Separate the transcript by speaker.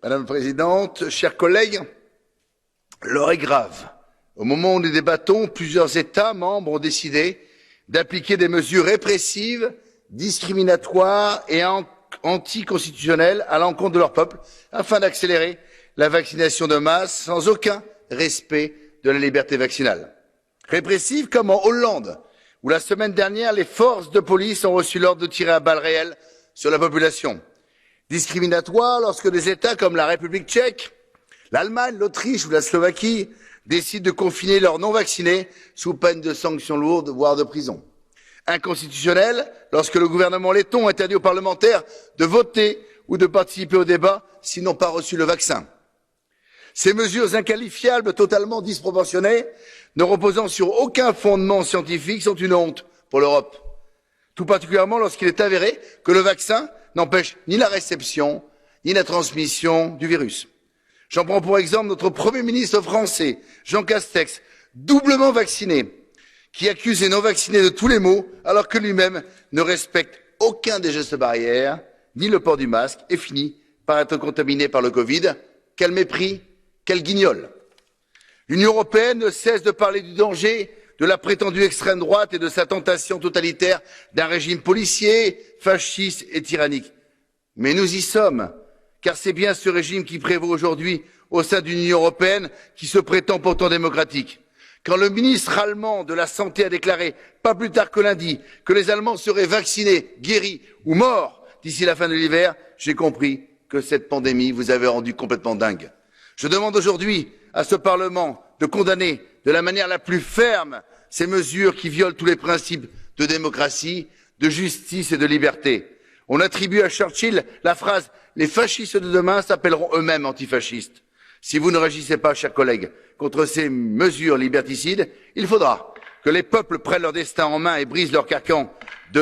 Speaker 1: Madame la Présidente, chers collègues, l'heure est grave. Au moment où nous débattons, plusieurs États membres ont décidé d'appliquer des mesures répressives, discriminatoires et anticonstitutionnelles à l'encontre de leur peuple afin d'accélérer la vaccination de masse sans aucun respect de la liberté vaccinale. Répressive comme en Hollande, où la semaine dernière, les forces de police ont reçu l'ordre de tirer à balles réelles sur la population. Discriminatoire lorsque des États comme la République tchèque, l'Allemagne, l'Autriche ou la Slovaquie décident de confiner leurs non-vaccinés sous peine de sanctions lourdes, voire de prison. Inconstitutionnel lorsque le gouvernement letton interdit aux parlementaires de voter ou de participer au débat s'ils n'ont pas reçu le vaccin. Ces mesures inqualifiables, totalement disproportionnées, ne reposant sur aucun fondement scientifique, sont une honte pour l'Europe. Tout particulièrement lorsqu'il est avéré que le vaccin n'empêche ni la réception, ni la transmission du virus. J'en prends pour exemple notre Premier ministre français, Jean Castex, doublement vacciné, qui accuse les non-vaccinés de tous les maux, alors que lui-même ne respecte aucun des gestes barrières, ni le port du masque, et finit par être contaminé par le Covid. Quel mépris, quel guignol! L'Union européenne ne cesse de parler du danger de la prétendue extrême droite et de sa tentation totalitaire d'un régime policier, fasciste et tyrannique. Mais nous y sommes, car c'est bien ce régime qui prévaut aujourd'hui au sein de l'Union européenne, qui se prétend pourtant démocratique. Quand le ministre allemand de la Santé a déclaré, pas plus tard que lundi, que les Allemands seraient vaccinés, guéris ou morts d'ici la fin de l'hiver, j'ai compris que cette pandémie vous avait rendu complètement dingue. Je demande aujourd'hui à ce Parlement de condamner de la manière la plus ferme ces mesures qui violent tous les principes de démocratie, de justice et de liberté. On attribue à Churchill la phrase « Les fascistes de demain s'appelleront eux-mêmes antifascistes ». Si vous ne réagissez pas, chers collègues, contre ces mesures liberticides, il faudra que les peuples prennent leur destin en main et brisent leur carcan